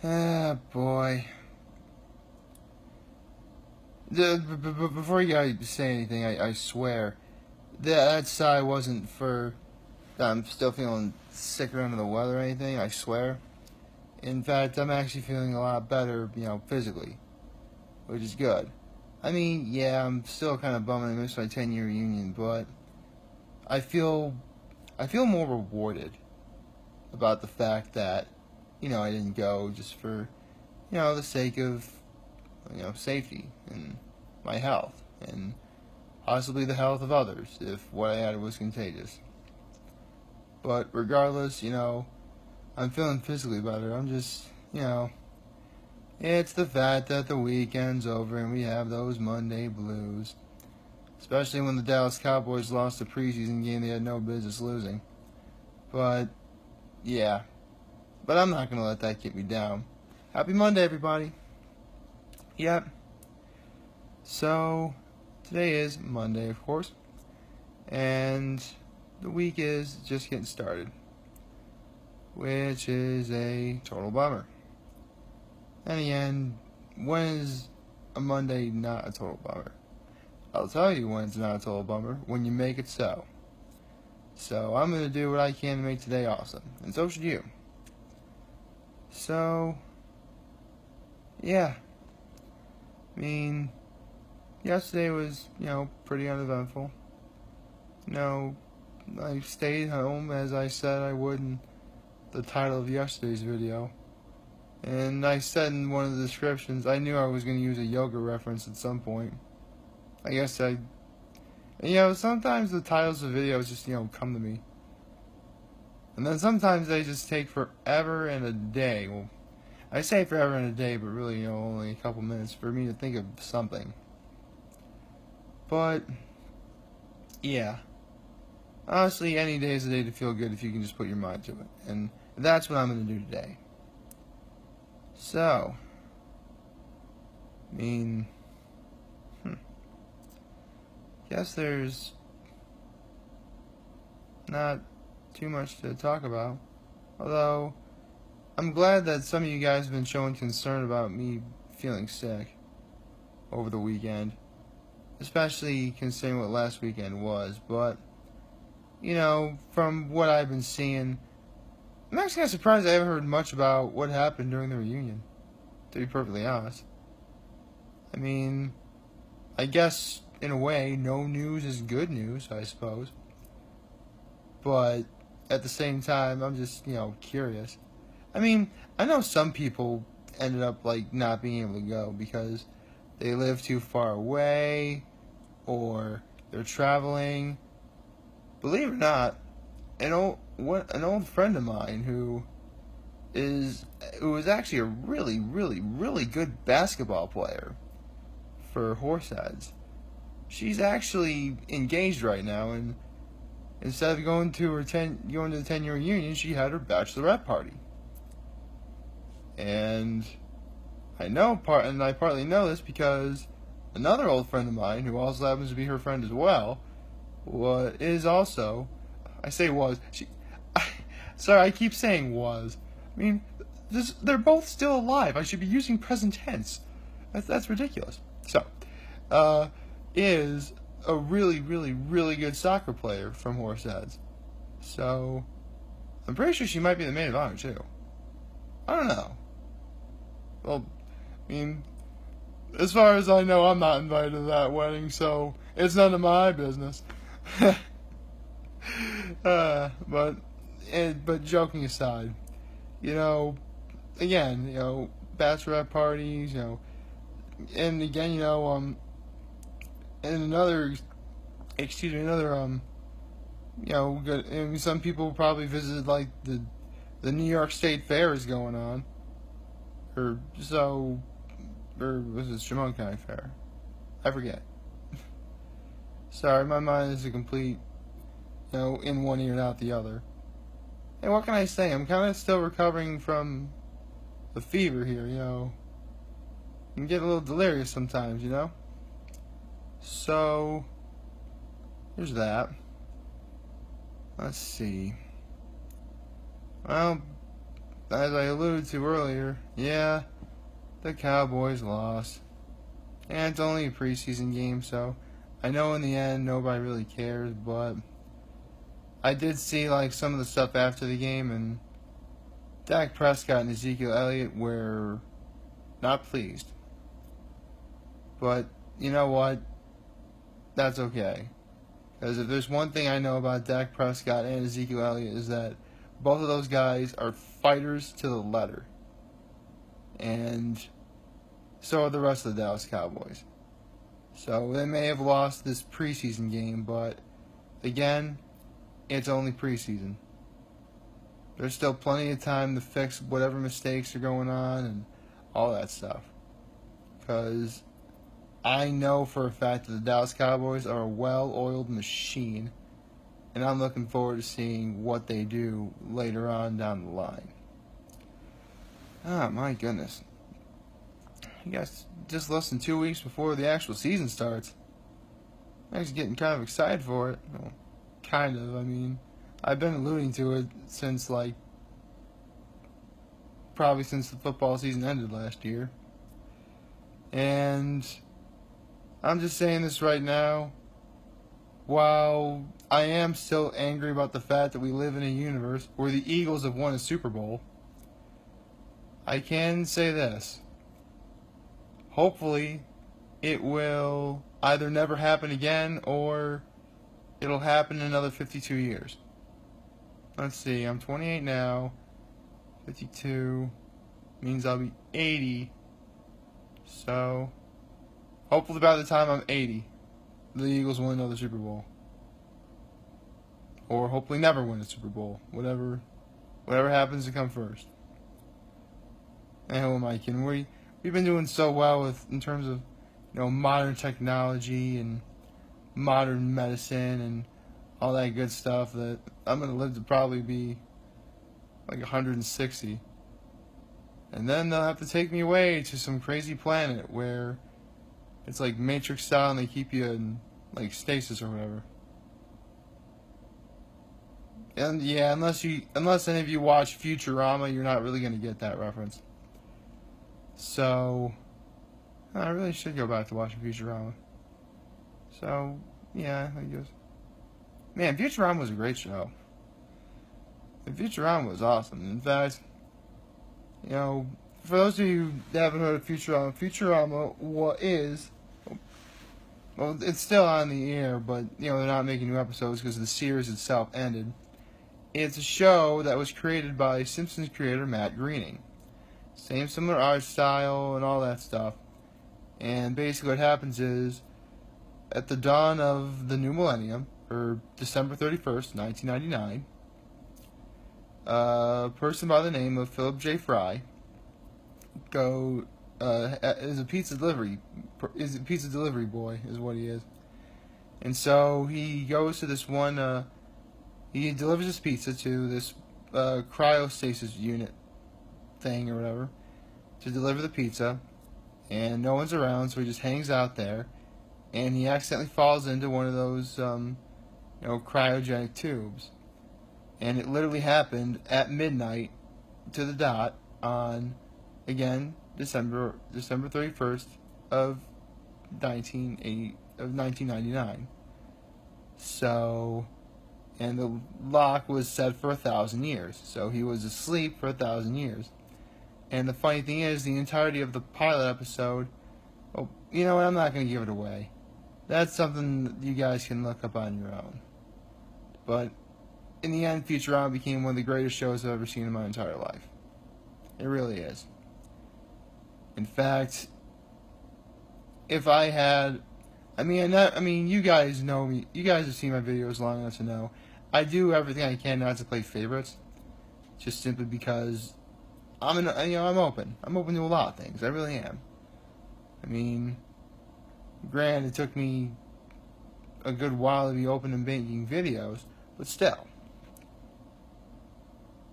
Ah, boy. Before you guys say anything, I swear that sigh wasn't for that I'm still feeling sick or under the weather or anything. I swear. In fact, I'm actually feeling a lot better, physically, which is good. I mean, yeah, I'm still kind of bummed I missed my 10-year reunion, but I feel I feel more rewarded about the fact that I didn't go just for the sake of safety and my health and possibly the health of others if what I had was contagious. But regardless, I'm feeling physically better. I'm just, it's the fact that the weekend's over and we have those Monday blues. Especially when the Dallas Cowboys lost a preseason game they had no business losing. But, yeah. But I'm not going to let that get me down. Happy Monday, everybody. Yep. So, today is Monday, of course. And the week is just getting started. Which is a total bummer. And again, when is a Monday not a total bummer? I'll tell you when it's not a total bummer, when you make it so. So I'm going to do what I can to make today awesome. And so should you. So, yeah. I mean, yesterday was, pretty uneventful. I stayed home as I said I would in the title of yesterday's video. And I said in one of the descriptions, I knew I was going to use a yoga reference at some point. I guess sometimes the titles of videos just, come to me. And then sometimes they just take forever and a day. Well, I say forever and a day, but really, only a couple minutes for me to think of something. But, yeah. Honestly, any day is a day to feel good if you can just put your mind to it. And that's what I'm going to do today. So, guess there's not too much to talk about. Although, I'm glad that some of you guys have been showing concern about me feeling sick over the weekend. Especially considering what last weekend was. But, from what I've been seeing, I'm actually kind of surprised I haven't heard much about what happened during the reunion, to be perfectly honest. I mean, I guess, in a way, no news is good news, I suppose. But, at the same time, I'm just, curious. I mean, I know some people ended up, not being able to go because they live too far away, or they're traveling. Believe it or not, an old friend of mine who is actually a really, really, really good basketball player for Horseheads. She's actually engaged right now, and instead of going to the 10-year reunion, she had her bachelorette party. And I partly know this because another old friend of mine, who also happens to be her friend as well, is also, I say was, sorry, I keep saying was. I mean, they're both still alive. I should be using present tense. That's ridiculous. So, is a really, really, really good soccer player from Horseheads. So, I'm pretty sure she might be the maid of honor, too. I don't know. Well, I mean, as far as I know, I'm not invited to that wedding, so it's none of my business. But joking aside, again, bachelorette parties, and again, and another, and some people probably visited the New York State Fair is going on, or was it Chemung County Fair? I forget. Sorry, my mind is a complete, in one ear and out the other. Hey, what can I say? I'm kind of still recovering from the fever here, I'm getting a little delirious sometimes, So, there's that. Let's see. Well, as I alluded to earlier, yeah, the Cowboys lost. And it's only a preseason game, so I know in the end nobody really cares, but I did see like some of the stuff after the game, and Dak Prescott and Ezekiel Elliott were not pleased. But you know what? That's okay. Because if there's one thing I know about Dak Prescott and Ezekiel Elliott is that both of those guys are fighters to the letter. And so are the rest of the Dallas Cowboys. So they may have lost this preseason game, but again, it's only preseason. There's still plenty of time to fix whatever mistakes are going on and all that stuff. Because I know for a fact that the Dallas Cowboys are a well-oiled machine, and I'm looking forward to seeing what they do later on down the line. Ah, my goodness. You guys just less than 2 weeks before the actual season starts. I'm actually getting kind of excited for it. Well, kind of, I mean, I've been alluding to it since, probably since the football season ended last year. And I'm just saying this right now. While I am still angry about the fact that we live in a universe where the Eagles have won a Super Bowl, I can say this. Hopefully, it will either never happen again or it'll happen in another 52 years. Let's see, I'm 28 now. 52 means I'll be 80. So, hopefully by the time I'm 80, the Eagles win another Super Bowl. Or hopefully never win a Super Bowl. Whatever happens to come first. And who am I kidding? We've been doing so well in terms of modern technology and modern medicine and all that good stuff that I'm gonna live to probably be like 160. And then they'll have to take me away to some crazy planet where it's like Matrix style and they keep you in like stasis or whatever. And yeah, unless any of you watch Futrama, you're not really gonna get that reference. So I really should go back to watching Futurama. So yeah, I guess. Man, Futurama was a great show. Futurama was awesome. In fact, for those of you that haven't heard of Futurama, well, it's still on the air, but they're not making new episodes because the series itself ended. It's a show that was created by Simpsons creator Matt Groening. Same similar art style and all that stuff. And basically what happens is, at the dawn of the new millennium, or December 31st, 1999, a person by the name of Philip J. Fry is a pizza delivery boy is what he is. And so he goes to this one, he delivers his pizza to this cryostasis unit thing or whatever to deliver the pizza, and no one's around, so he just hangs out there, and he accidentally falls into one of those cryogenic tubes, and it literally happened at midnight to the dot on again December 31st of 1999. So, and the lock was set for 1,000 years. So he was asleep for 1,000 years. And the funny thing is, the entirety of the pilot episode, oh, you know what, I'm not going to give it away. That's something that you guys can look up on your own. But in the end, Futurama became one of the greatest shows I've ever seen in my entire life. It really is. In fact, if I had, you guys know me. You guys have seen my videos long enough to know I do everything I can not to play favorites, just simply because I'm open. I'm open to a lot of things. I really am. Granted, it took me a good while to be open and making videos, but still.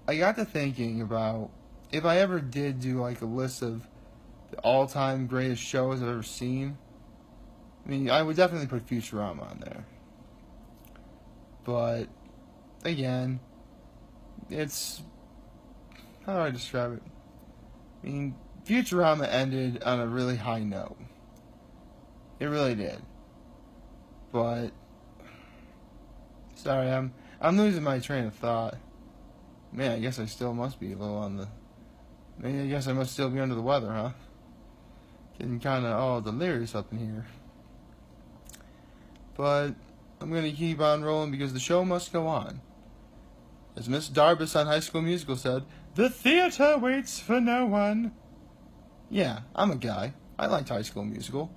I got to thinking about if I ever did do like a list of the all-time greatest shows I've ever seen. I would definitely put Futurama on there. But again, it's how do I describe it? I mean, Futurama ended on a really high note. It really did. But sorry, I'm losing my train of thought. Man, I guess I still must be a little on the. Maybe I guess I must still be under the weather, huh? Getting kind of all delirious up in here. But I'm gonna keep on rolling because the show must go on. As Miss Darbus on High School Musical said, "The theater waits for no one." Yeah, I'm a guy. I liked High School Musical.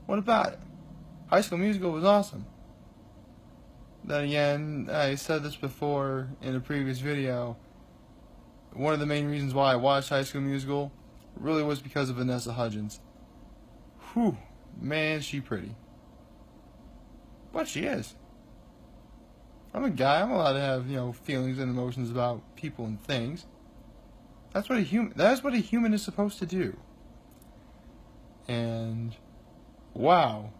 What about it? High School Musical was awesome. Then again, I said this before in a previous video. One of the main reasons why I watched High School Musical really was because of Vanessa Hudgens. Whew, man, is she pretty. But she is. I'm a guy. I'm allowed to have, feelings and emotions about people and things. That's what a human is supposed to do. And wow,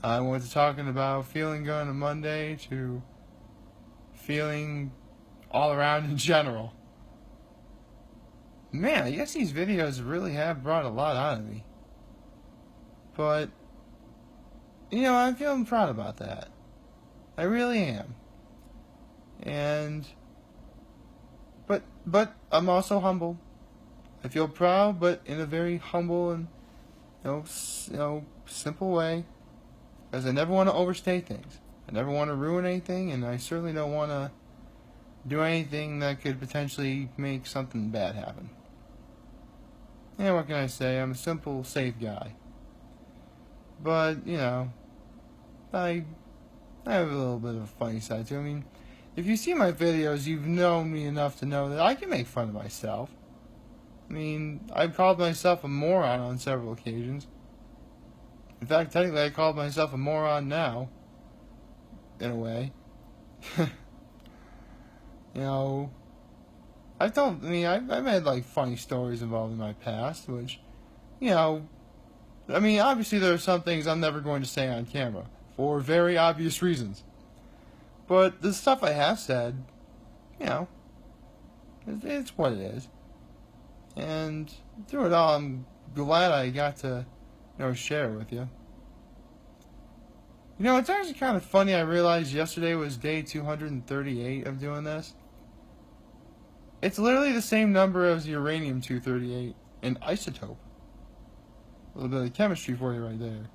I went to talking about feeling good on a Monday to feeling all around in general. Man, I guess these videos really have brought a lot out of me. But I'm feeling proud about that. I really am. And but I'm also humble. I feel proud, but in a very humble and simple way, because I never want to overstate things. I never want to ruin anything, and I certainly don't want to do anything that could potentially make something bad happen. Yeah, what can I say? I'm a simple, safe guy. But I have a little bit of a funny side too. I mean, if you see my videos, you've known me enough to know that I can make fun of myself. I mean, I've called myself a moron on several occasions. In fact, technically, I called myself a moron now. In a way. I've had funny stories involved in my past, which, obviously there are some things I'm never going to say on camera, for very obvious reasons. But the stuff I have said, it's what it is. And through it all, I'm glad I got to, share it with you. It's actually kind of funny. I realized yesterday was day 238 of doing this. It's literally the same number as uranium-238, an isotope. A little bit of chemistry for you right there.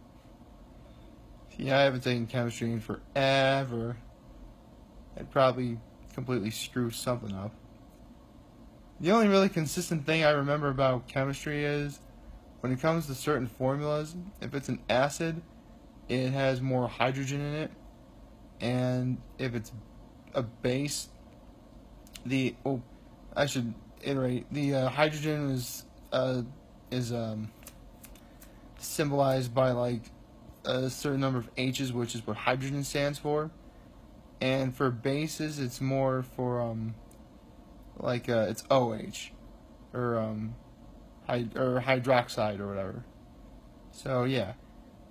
Yeah, I haven't taken chemistry in forever. I'd probably completely screw something up. The only really consistent thing I remember about chemistry is, when it comes to certain formulas, if it's an acid, it has more hydrogen in it, and if it's a base, I should iterate, the hydrogen is symbolized by a certain number of H's, which is what hydrogen stands for, and for bases it's more for it's OH or hydroxide or whatever. So yeah,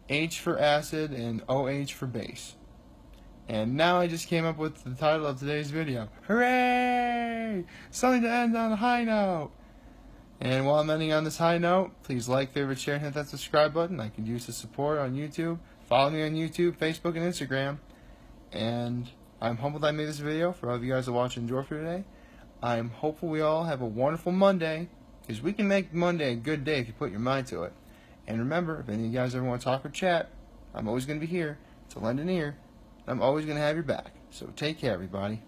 H for acid and OH for base. And now I just came up with the title of today's video. Hooray! Something to end on a high note. And while I'm ending on this high note, please like, favorite, share, and hit that subscribe button. I can use the support on YouTube. Follow me on YouTube, Facebook, and Instagram. And I'm humbled I made this video for all of you guys that watch and enjoy for today. I'm hopeful we all have a wonderful Monday, because we can make Monday a good day if you put your mind to it. And remember, if any of you guys ever want to talk or chat, I'm always going to be here to lend an ear. I'm always going to have your back. So take care, everybody.